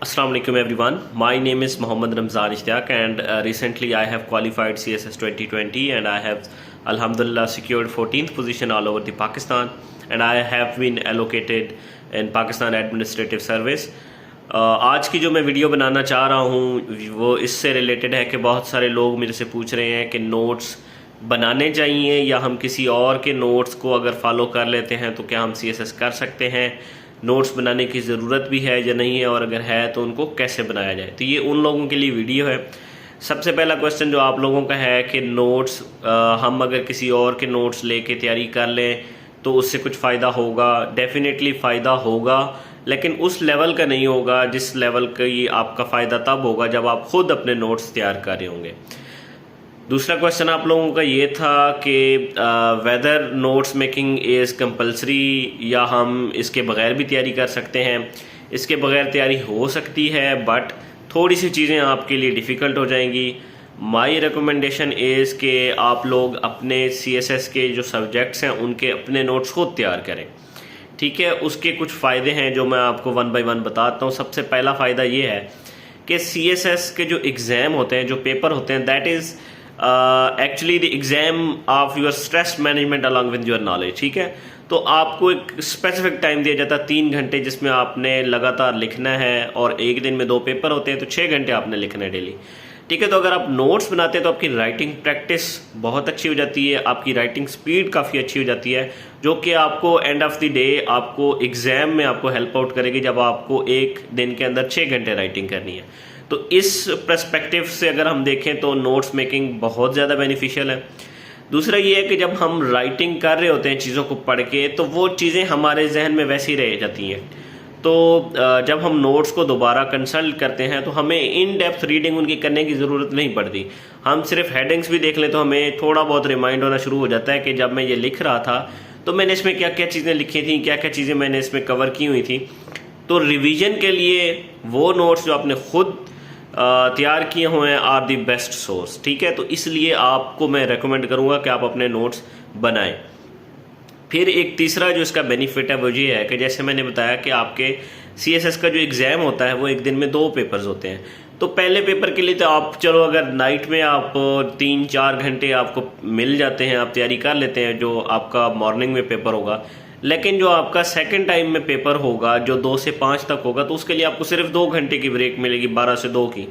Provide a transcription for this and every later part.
Assalamu alaikum everyone. My name is Mohammad Ramzan Ishtiyaq and recently I have qualified CSS 2020 and I have Alhamdulillah secured 14th position all over the Pakistan and I have been allocated in Pakistan Administrative Service. आज की जो मैं video बनाना चाह रहा हूँ वो इससे related है कि बहुत सारे लोग मेरे से पूछ रहे हैं कि नोट्स बनाने चाहिए या हम किसी और के नोट्स को अगर फॉलो कर लेते हैं तो क्या हम CSS कर सकते हैं, नोट्स बनाने की ज़रूरत भी है या नहीं है, और अगर है तो उनको कैसे बनाया जाए। तो ये उन लोगों के लिए वीडियो है। सबसे पहला क्वेश्चन जो आप लोगों का है कि नोट्स हम अगर किसी और के नोट्स लेके तैयारी कर लें तो उससे कुछ फ़ायदा होगा। डेफिनेटली फ़ायदा होगा, लेकिन उस लेवल का नहीं होगा जिस लेवल का ये आपका फ़ायदा तब होगा जब आप ख़ुद अपने नोट्स तैयार कर रहे होंगे। दूसरा क्वेश्चन आप लोगों का ये था कि whether notes making is compulsory या हम इसके बग़ैर भी तैयारी कर सकते हैं। इसके बग़ैर तैयारी हो सकती है बट थोड़ी सी चीज़ें आपके लिए डिफ़िकल्ट हो जाएंगी। माय रिकमेंडेशन इज़ कि आप लोग अपने CSS के जो सब्जेक्ट्स हैं उनके अपने नोट्स खुद तैयार करें। ठीक है, उसके कुछ फ़ायदे हैं जो मैं आपको वन बाय वन बताता हूँ। सबसे पहला फ़ायदा ये है कि CSS के जो एग्ज़ाम होते हैं, जो पेपर होते हैं, that is actually the exam of your stress management along with your knowledge. ठीक है, तो आपको एक स्पेसिफिक टाइम दिया जाता है 3 घंटे जिसमें आपने लगातार लिखना है, और एक दिन में 2 पेपर होते हैं तो 6 घंटे आपने लिखना है डेली। ठीक है, तो अगर आप नोट्स बनाते हैं तो आपकी राइटिंग प्रैक्टिस बहुत अच्छी हो जाती है, आपकी राइटिंग स्पीड काफ़ी अच्छी हो जाती है, जो कि आपको एंड ऑफ द डे आपको एग्ज़ाम में आपको हेल्प आउट करेगी जब आपको एक दिन के अंदर 6 घंटे राइटिंग करनी है। तो इस पर्सपेक्टिव से अगर हम देखें तो नोट्स मेकिंग बहुत ज़्यादा बेनिफिशियल है। दूसरा ये है कि जब हम राइटिंग कर रहे होते हैं चीज़ों को पढ़ के तो वो चीज़ें हमारे जहन में वैसी रह जाती हैं। तो जब हम नोट्स को दोबारा कंसल्ट करते हैं तो हमें इन डेप्थ रीडिंग उनकी करने की ज़रूरत नहीं पड़ती। हम सिर्फ हेडिंग्स भी देख लें तो हमें थोड़ा बहुत रिमाइंड होना शुरू हो जाता है कि जब मैं ये लिख रहा था तो मैंने इसमें क्या क्या चीज़ें लिखी थी, क्या क्या चीज़ें मैंने इसमें कवर की हुई थी। तो रिवीजन के लिए वो नोट्स जो आपने खुद तैयार किए हुए हैं आर दी बेस्ट सोर्स। ठीक है, तो इसलिए आपको मैं रेकमेंड करूँगा कि आप अपने नोट्स बनाएं। फिर एक तीसरा जो इसका बेनिफिट है वो ये है कि जैसे मैंने बताया कि आपके CSS का जो एग्ज़ाम होता है वो एक दिन में 2 पेपर्स होते हैं। तो पहले पेपर के लिए तो आप चलो अगर नाइट में आप 3-4 घंटे आपको मिल जाते हैं, आप तैयारी कर लेते हैं जो आपका मॉर्निंग में पेपर होगा, लेकिन जो आपका सेकंड टाइम में पेपर होगा जो 2 से 5 तक होगा तो उसके लिए आपको सिर्फ 2 घंटे की ब्रेक मिलेगी, 12 से 2 की।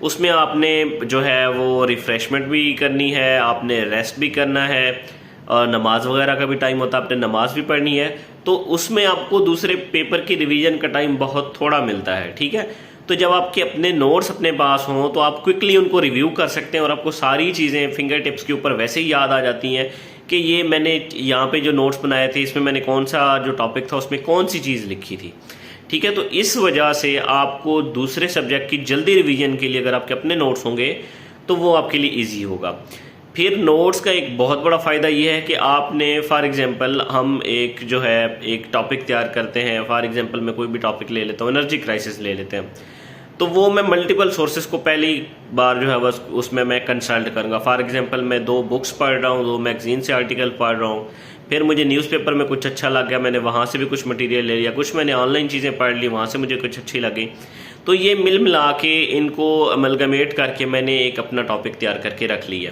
उसमें आपने जो है वो रिफ़्रेशमेंट भी करनी है, आपने रेस्ट भी करना है, और नमाज वगैरह का भी टाइम होता है, आपने नमाज भी पढ़नी है। तो उसमें आपको दूसरे पेपर की रिवीजन का टाइम बहुत थोड़ा मिलता है। ठीक है, तो जब आपके अपने नोट्स अपने पास हों तो आप क्विकली उनको रिव्यू कर सकते हैं और आपको सारी चीज़ें फिंगर टिप्स के ऊपर वैसे ही याद आ जाती हैं कि ये मैंने यहाँ पे जो नोट्स बनाए थे इसमें मैंने कौन सा जो टॉपिक था उसमें कौन सी चीज़ लिखी थी। ठीक है, तो इस वजह से आपको दूसरे सब्जेक्ट की जल्दी रिवीजन के लिए अगर आपके अपने नोट्स होंगे तो वो आपके लिए ईजी होगा। फिर नोट्स का एक बहुत बड़ा फ़ायदा ये है कि आपने फॉर एग्जांपल हम एक जो है एक टॉपिक तैयार करते हैं, फॉर एग्जांपल मैं कोई भी टॉपिक ले लेता हूँ, एनर्जी क्राइसिस ले लेते हैं, तो वो मैं मल्टीपल सोर्सेज को पहली बार जो है बस उसमें मैं कंसल्ट करूँगा। फॉर एग्जांपल मैं 2 बुक्स पढ़ रहा हूँ, 2 मैगजीन से आर्टिकल पढ़ रहा हूँ, फिर मुझे न्यूज़पेपर में कुछ अच्छा लग गया, मैंने वहाँ से भी कुछ मटेरियल ले लिया, कुछ मैंने ऑनलाइन चीज़ें पढ़ ली, वहाँ से मुझे कुछ अच्छी लगी। तो ये मिल मिला के इनको अमलगमेट करके मैंने एक अपना टॉपिक तैयार करके रख लिया।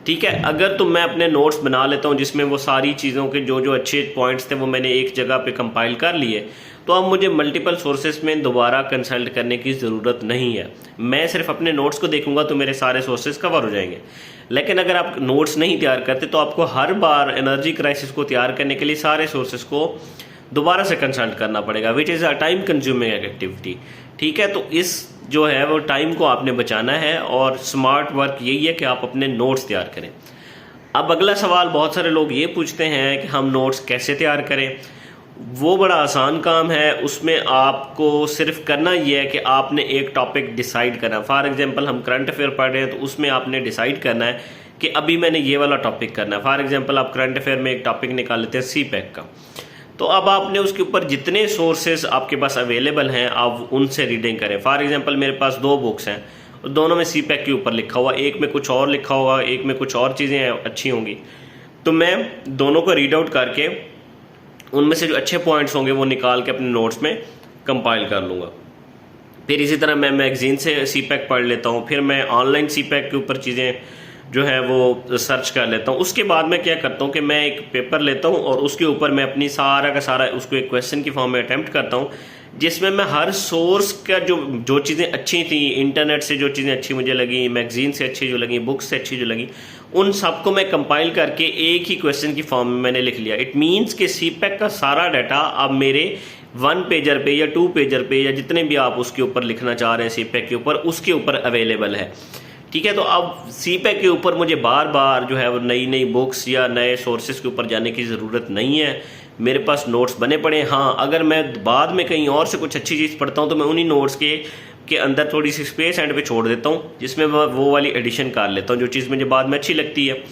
ठीक है, अगर तो मैं अपने नोट्स बना लेता हूँ जिसमें वो सारी चीज़ों के जो जो अच्छे पॉइंट्स थे वो मैंने एक जगह पे कंपाइल कर लिए, तो अब मुझे मल्टीपल सोर्सेज में दोबारा कंसल्ट करने की ज़रूरत नहीं है। मैं सिर्फ अपने नोट्स को देखूंगा तो मेरे सारे सोर्सेज कवर हो जाएंगे। लेकिन अगर आप नोट्स नहीं तैयार करते तो आपको हर बार एनर्जी क्राइसिस को तैयार करने के लिए सारे सोर्सेज को दोबारा से कंसल्ट करना पड़ेगा, which is a time consuming activity. ठीक है, तो इस जो है वो टाइम को आपने बचाना है और स्मार्ट वर्क यही है कि आप अपने नोट्स तैयार करें। अब अगला सवाल बहुत सारे लोग ये पूछते हैं कि हम नोट्स कैसे तैयार करें। वो बड़ा आसान काम है, उसमें आपको सिर्फ करना ये है कि आपने एक टॉपिक डिसाइड करना है। फॉर एग्जांपल हम करंट अफेयर पढ़ रहे हैं तो उसमें आपने डिसाइड करना है कि अभी मैंने ये वाला टॉपिक करना है। फॉर एग्जांपल आप करंट अफेयर में एक टॉपिक निकाल लेते हैं CPAC का, तो अब आपने उसके ऊपर जितने सोर्सेज आपके पास अवेलेबल हैं आप उनसे रीडिंग करें। फॉर एग्जांपल मेरे पास 2 बुक्स हैं, दोनों में CPAC के ऊपर लिखा हुआ, एक में कुछ और लिखा होगा, एक में कुछ और चीज़ें अच्छी होंगी, तो मैं दोनों को रीड आउट करके उनमें से जो अच्छे पॉइंट्स होंगे वो निकाल के अपने नोट्स में कंपाइल कर लूँगा। फिर इसी तरह मैं मैगजीन से सीपैक पढ़ लेता हूँ, फिर मैं ऑनलाइन सीपैक के ऊपर चीज़ें जो है वो सर्च कर लेता हूँ। उसके बाद मैं क्या करता हूँ कि मैं एक पेपर लेता हूँ और उसके ऊपर मैं अपनी सारा का सारा उसको एक क्वेश्चन की फॉर्म में अटैम्प्ट करता हूँ, जिसमें मैं हर सोर्स का जो चीज़ें अच्छी थी, इंटरनेट से जो चीज़ें अच्छी मुझे लगी, मैगजीन से अच्छी जो लगी, बुक से अच्छी जो लगी, उन सबको मैं कंपाइल करके एक ही क्वेश्चन की फॉर्म में मैंने लिख लिया। इट मीन्स कि सीपैक का सारा डाटा अब मेरे 1 पेजर पे या 2 पेजर पे या जितने भी आप उसके ऊपर लिखना चाह रहे हैं सीपैक के ऊपर, उसके ऊपर अवेलेबल है। ठीक है, तो अब सीपैक के ऊपर मुझे बार बार जो है वो नई नई बुक्स या नए सोर्सेज के ऊपर जाने की ज़रूरत नहीं है। मेरे पास नोट्स बने पड़े हैं। हाँ, अगर मैं बाद में कहीं और से कुछ अच्छी चीज़ पढ़ता हूँ तो मैं उन्हीं नोट्स के अंदर थोड़ी सी स्पेस एंड पे छोड़ देता हूँ, जिसमें मैं वो वाली एडिशन कर लेता हूँ जो चीज़ मुझे बाद में अच्छी लगती है।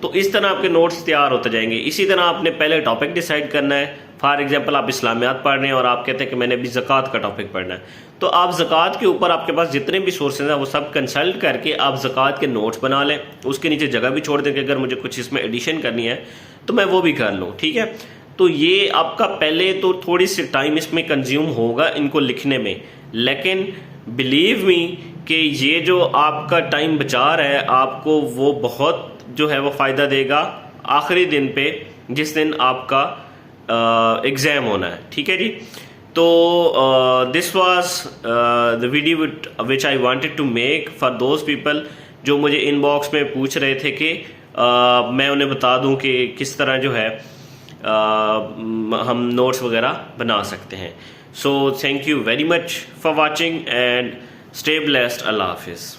तो इस तरह आपके नोट्स तैयार होते जाएंगे। इसी तरह आपने पहले टॉपिक डिसाइड करना है। फॉर एग्जांपल आप इस्लामियात पढ़ रहे हैं और आप कहते हैं कि मैंने अभी ज़कात का टॉपिक पढ़ना है, तो आप ज़कात के ऊपर आपके पास जितने भी सोर्सेज हैं वो सब कंसल्ट करके आप ज़कात के नोट्स बना लें। उसके नीचे जगह भी छोड़ दें कि अगर मुझे कुछ इसमें एडिशन करनी है तो मैं वो भी कर लूँ। ठीक है, तो ये आपका पहले तो थोड़ी सी टाइम इसमें कंज्यूम होगा इनको लिखने में, लेकिन बिलीव मी कि ये जो आपका टाइम बचा रहा है आपको वो बहुत जो है वो फ़ायदा देगा आखिरी दिन पे, जिस दिन आपका एग्ज़ाम होना है। ठीक है जी, तो this was the video which I wanted to make for those people जो मुझे इनबॉक्स में पूछ रहे थे कि मैं उन्हें बता दूं कि किस तरह जो है हम नोट्स वगैरह बना सकते हैं। So thank you very much for watching and stay blessed. अल्लाह हाफिज़।